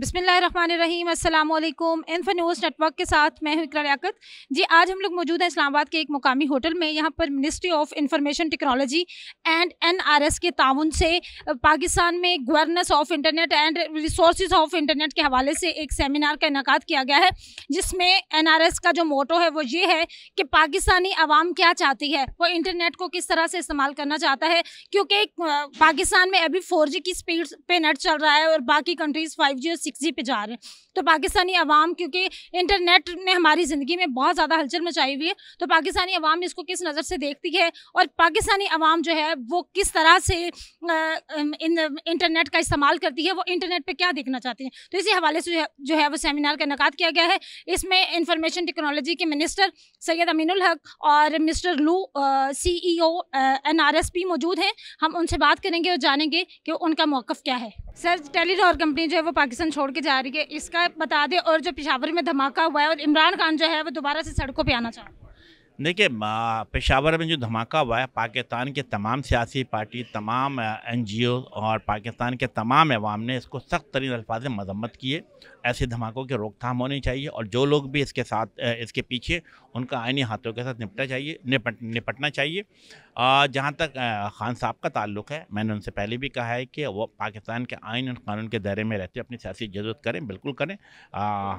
बिस्मिल्लाहिर्रहमानिर्रहीम, अस्सलाम वालेकुम। इन्फो न्यूज़ नेटवर्क के साथ मैं हूं इकरा लियाकत। जी, आज हम लोग मौजूद हैं इस्लामाबाद के एक मुकामी होटल में। यहाँ पर ministry of information technology and NRS के ताउन से पाकिस्तान में governance of internet and resources of internet के हवाले से एक सेमिनार का इनेकाद किया गया है, जिसमें एनआरएस का जो मोटो है वो ये है कि पाकिस्तानी अवाम क्या चाहती है, वो इंटरनेट को किस तरह से इस्तेमाल करना चाहता है। क्योंकि पाकिस्तान में अभी 4G की स्पीड पे नेट चल रहा है और बाकी कंट्रीज़ 5G और 6G पे जा रहे हैं। तो पाकिस्तानी अवाम, क्योंकि इंटरनेट ने हमारी ज़िंदगी में बहुत ज़्यादा हलचल मचाई हुई है, तो पाकिस्तानी अवाम इसको किस नज़र से देखती है और पाकिस्तानी अवाम जो है वो किस तरह से इंटरनेट का इस्तेमाल करती है, वो इंटरनेट पे क्या देखना चाहती है। तो इसी हवाले से जो है वो सेमिनार का इनेकाद किया गया है। इसमें इंफॉर्मेशन टेक्नोलॉजी के मिनिस्टर सैयद अमीनुल हक और मिस्टर लू CEO NRS भी मौजूद हैं। हम उनसे बात करेंगे और जानेंगे कि उनका मौक़िफ़ क्या है। सर, टेलीनॉर कंपनी जो है वो पाकिस्तान छोड़ के जा रही है, इसका बता दें। और जो पेशावर में धमाका हुआ है और इमरान खान जो है वो दोबारा से सड़कों पे आना चाह रहे हैं। देखिए, पेशावर में जो धमाका हुआ है, पाकिस्तान के तमाम सियासी पार्टी, तमाम NGO और पाकिस्तान के तमाम अवाम ने इसको सख्त तरीन अल्फाज में मजम्मत की है। ऐसे धमाकों की रोकथाम होनी चाहिए और जो लोग भी इसके साथ इसके पीछे, उनका आईनी हाथों के साथ निपटना चाहिए। जहाँ तक खान साहब का ताल्लुक़ है, मैंने उनसे पहले भी कहा है कि वो पाकिस्तान के आइन और कानून के दायरे में रहते अपनी सियासी जरूरत करें, बिल्कुल करें।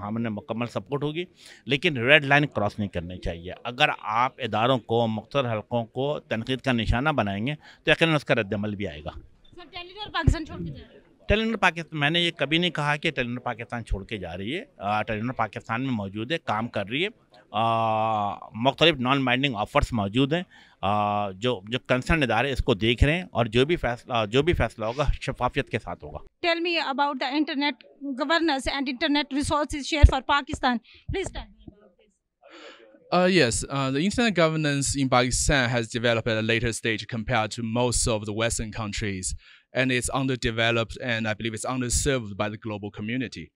हमने मुकम्मल सपोर्ट होगी, लेकिन रेड लाइन क्रॉस नहीं करनी चाहिए। अगर आप इदारों को, मुख्तलिफ हलकों को तनकीद का निशाना बनाएंगे तो यकीनन उसका रद्दमल भी आएगा। सर, टेलीनॉर पाकिस्तान छोड़ के जा रही है। टेलीनॉर पाकिस्तान, मैंने ये कभी नहीं कहा कि टेलीनॉर पाकिस्तान छोड़ के जा रही है। टेलीनॉर पाकिस्तान में मौजूद है, काम कर रही है। मुख्तलिफ नॉन बाइंडिंग ऑफर्स मौजूद हैं। जो कंसर्न इदारे इसको देख रहे हैं और जो भी फैसला होगा शफाफियत के साथ होगा। Tell me about the internet governance and internet resources share for Pakistan, please tell me. Yes, the internet governance in Pakistan has developed at a later stage compared to most of the Western countries, and it's underdeveloped, and I believe it's underserved by the global community.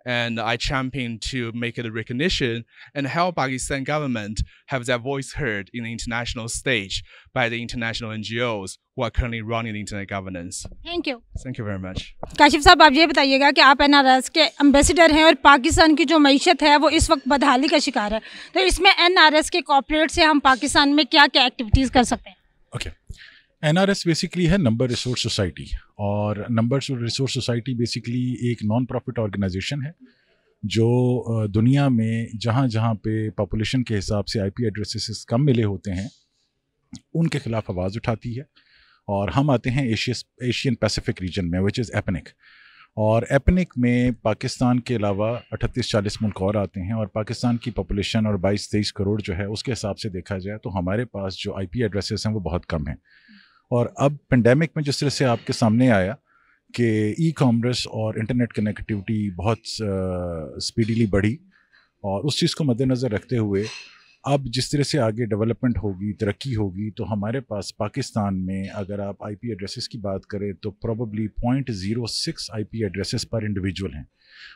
And I champion to make it a recognition and help Pakistan government have their voice heard in the international stage by the international NGOs who are currently running the internet governance. Thank you. Thank you very much. Kashif साहब, आप ये बताइएगा कि आप NRS के ambassador हैं और पाकिस्तान की जो मईशत है वो इस वक्त बदहाली का शिकार है, तो इसमें NRS के कॉर्पोरेट से हम पाकिस्तान में क्या क्या एक्टिविटीज़ कर सकते हैं? ओके, NRS बेसिकली है नंबर रिसोर्स सोसाइटी, और नंबर रिसोर्स सोसाइटी बेसिकली एक नॉन प्रॉफिट ऑर्गेनाइजेशन है जो दुनिया में जहाँ जहाँ पे पॉपुलेशन के हिसाब से IP एड्रेसेस कम मिले होते हैं उनके खिलाफ आवाज़ उठाती है। और हम आते हैं एशियन पैसिफिक रीजन में, विच इज़ एपनिक। और एपनिक में पाकिस्तान के अलावा 38-40 मुल्क और आते हैं, और पाकिस्तान की पॉपुलेशन और 22-23 करोड़ जो है उसके हिसाब से देखा जाए तो हमारे पास जो IP एड्रेसेस हैं वो बहुत कम हैं। और अब पेंडेमिक में जिस तरह से आपके सामने आया कि ई-कॉमर्स और इंटरनेट कनेक्टिविटी बहुत स्पीडीली बढ़ी, और उस चीज़ को मद्देनज़र रखते हुए अब जिस तरह से आगे डेवलपमेंट होगी, तरक्की होगी, तो हमारे पास पाकिस्तान में अगर आप IP एड्रेसेस की बात करें तो प्रॉबली 0.06 IP एड्रेसेस पर इंडिविजुअल हैं।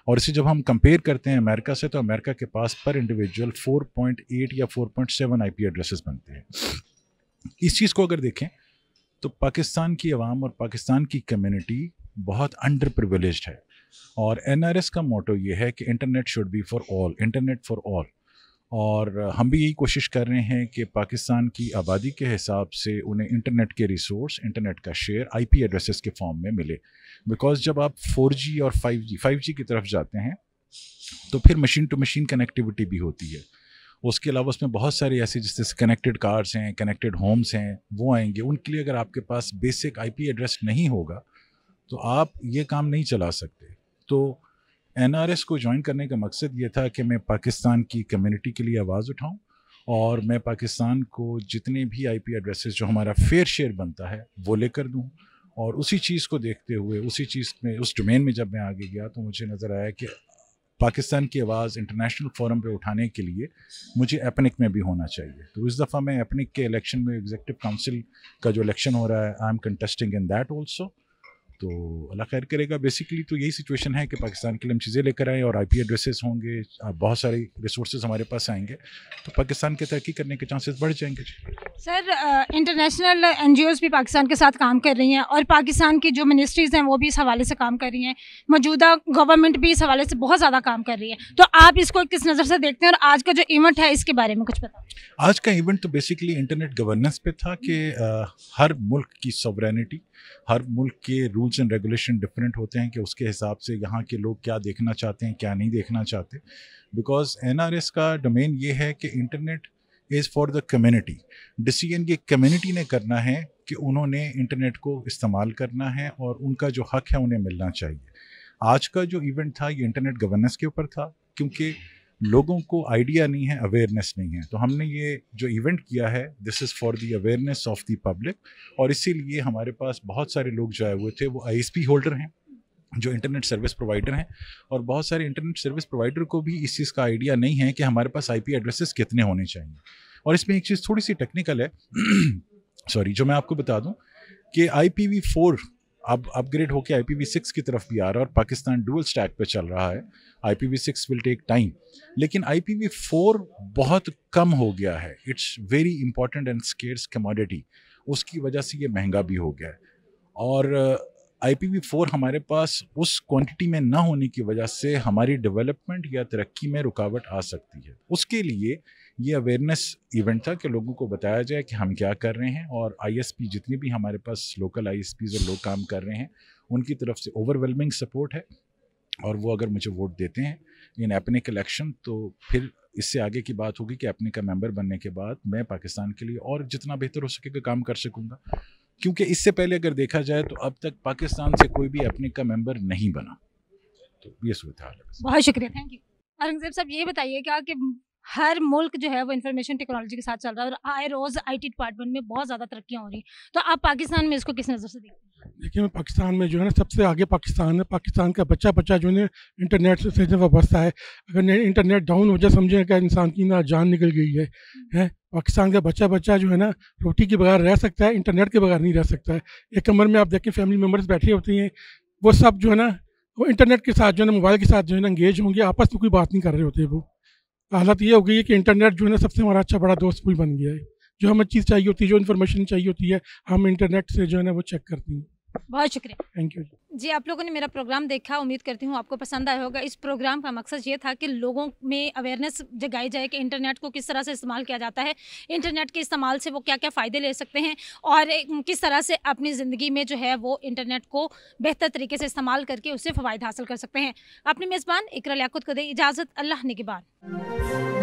और इसे जब हम कंपेयर करते हैं अमेरिका से, तो अमेरिका के पास पर इंडिविजुअल 4.8 या 4.7 IP एड्रेसेस बनते हैं। इस चीज़ को अगर देखें तो पाकिस्तान की आवाम और पाकिस्तान की कम्युनिटी बहुत अंडर प्रिविलेज्ड है, और NRS का मोटो ये है कि internet should be for all, internet for all. और हम भी यही कोशिश कर रहे हैं कि पाकिस्तान की आबादी के हिसाब से उन्हें इंटरनेट के रिसोर्स, इंटरनेट का शेयर IP एड्रेसेस के फॉर्म में मिले। बिकॉज जब आप 4G और 5G की तरफ जाते हैं तो फिर मशीन टू मशीन कनेक्टिविटी भी होती है। उसके अलावा उसमें बहुत सारे ऐसे जैसे कनेक्टेड कार्स हैं, कनेक्टेड होम्स हैं, वो आएंगे। उनके लिए अगर आपके पास बेसिक IP एड्रेस नहीं होगा तो आप ये काम नहीं चला सकते। तो NRS को ज्वाइन करने का मकसद ये था कि मैं पाकिस्तान की कम्युनिटी के लिए आवाज़ उठाऊं, और मैं पाकिस्तान को जितने भी IP एड्रेसेस जो हमारा फेयर शेयर बनता है वो लेकर दूं। और उसी चीज़ को देखते हुए, उसी चीज़ में, उस डोमेन में जब मैं आगे गया तो मुझे नज़र आया कि पाकिस्तान की आवाज़ इंटरनेशनल फोरम पे उठाने के लिए मुझे एपनिक में भी होना चाहिए। तो इस दफ़ा मैं एपनिक के इलेक्शन में, एग्जीक्यूटिव काउंसिल का जो इलेक्शन हो रहा है, I am contesting in that also. तो अल्लाह खैर करेगा। बेसिकली तो यही सिचुएशन है कि पाकिस्तान के लिए हम चीज़ें लेकर आएँ और IP एड्रेसेस होंगे, बहुत सारे रिसोर्सेज हमारे पास आएंगे, तो पाकिस्तान के तरक्की करने के चांसेस बढ़ जाएंगे। सर, इंटरनेशनल NGOs भी पाकिस्तान के साथ काम कर रही हैं और पाकिस्तान की जो मिनिस्ट्रीज़ हैं वो भी इस हवाले से काम कर रही हैं, मौजूदा गवर्नमेंट भी इस हवाले से बहुत ज़्यादा काम कर रही है, तो आप इसको किस नज़र से देखते हैं और आज का जो इवेंट है इसके बारे में कुछ बताओ। आज का इवेंट तो बेसिकली इंटरनेट गवर्नेंस पे था कि हर मुल्क की सॉवरेनिटी, हर मुल्क के रूल्स एंड रेगुलेशन डिफरेंट होते हैं कि उसके हिसाब से यहाँ के लोग क्या देखना चाहते हैं, क्या नहीं देखना चाहते। बिकॉज NRS का डोमेन ये है कि internet is for the community. Decision ये कम्युनिटी ने करना है कि उन्होंने इंटरनेट को इस्तेमाल करना है और उनका जो हक है उन्हें मिलना चाहिए। आज का जो इवेंट था ये इंटरनेट गवर्नेंस के ऊपर था, क्योंकि लोगों को आइडिया नहीं है, अवेयरनेस नहीं है, तो हमने ये जो इवेंट किया है this is for the awareness of the public. और इसीलिए हमारे पास बहुत सारे लोग जो आए हुए थे वो ISP होल्डर हैं, जो इंटरनेट सर्विस प्रोवाइडर हैं, और बहुत सारे इंटरनेट सर्विस प्रोवाइडर को भी इस चीज़ का आइडिया नहीं है कि हमारे पास IP एड्रेसेस कितने होने चाहिए। और इसमें एक चीज़ थोड़ी सी टेक्निकल है सॉरी, जो मैं आपको बता दूं कि IPv4 अब अपग्रेड होकर IPv6 की तरफ भी आ रहा है और पाकिस्तान डुअल स्टैक पे चल रहा है। IPv6 विल टेक टाइम, लेकिन IPv4 बहुत कम हो गया है। It's very important and scarce commodity, उसकी वजह से ये महंगा भी हो गया है। और IPv4 हमारे पास उस क्वांटिटी में ना होने की वजह से हमारी डेवलपमेंट या तरक्की में रुकावट आ सकती है। उसके लिए ये अवेयरनेस इवेंट था कि लोगों को बताया जाए कि हम क्या कर रहे हैं, और ISP जितने भी हमारे पास लोकल ISPs और लोग काम कर रहे हैं उनकी तरफ से ओवरवेलमिंग सपोर्ट है, और वो अगर मुझे वोट देते हैं इन एपनिक इलेक्शन तो फिर इससे आगे की बात होगी कि एपनिक का मेंबर बनने के बाद मैं पाकिस्तान के लिए और जितना बेहतर हो सकेगा काम कर सकूँगा। क्योंकि इससे पहले अगर देखा जाए तो अब तक पाकिस्तान से कोई भी एपनिक का मेंबर नहीं बना, तो ये सूरत हाल है। बहुत शुक्रिया, थैंक यू। औरंगजेब साहब, ये बताइए क्या कि हर मुल्क जो है वो इंफॉर्मेशन टेक्नोलॉजी के साथ चल रहा है और आए रोज़ IT डिपार्टमेंट में बहुत ज़्यादा तरक्कियाँ हो रही हैं, तो आप पाकिस्तान में इसको किस नज़र से देखते हैं? देखिए, मैं पाकिस्तान में जो है ना सबसे आगे पाकिस्तान है। पाकिस्तान का बच्चा जो है इंटरनेट से वाबस्ता है। अगर इंटरनेट डाउन हो जाए समझें कि इंसान की ना जान निकल गई है। पाकिस्तान का बच्चा जो है ना रोटी के बगैर रह सकता है, इंटरनेट के बगैर नहीं रह सकता है। एक कमरे में आप देखें फैमिली मेम्बर्स बैठी होती हैं, वो सब जो है ना वो इंटरनेट के साथ जो है ना मोबाइल के साथ जो है ना इंगेज होंगे, आपस में कोई बात नहीं कर रहे होते। वो हालत ये हो गई है कि इंटरनेट जो है ना सबसे हमारा अच्छा बड़ा दोस्त कोई बन गया है। जो हमें चीज़ चाहिए होती है, जो इन्फॉर्मेशन चाहिए होती है, हम इंटरनेट से जो है ना वो चेक करती हैं। बहुत शुक्रिया, थैंक यू जी। आप लोगों ने मेरा प्रोग्राम देखा, उम्मीद करती हूँ आपको पसंद आया होगा। इस प्रोग्राम का मकसद ये था कि लोगों में अवेयरनेस जगाई जाए कि इंटरनेट को किस तरह से इस्तेमाल किया जाता है, इंटरनेट के इस्तेमाल से वो क्या क्या फ़ायदे ले सकते हैं और किस तरह से अपनी ज़िंदगी में जो है वो इंटरनेट को बेहतर तरीके से इस्तेमाल करके उससे फ़वाइद हासिल कर सकते हैं। अपनी मेज़बान इकरा लियाकत को दे इजाज़त, अल्लाह निगहबान।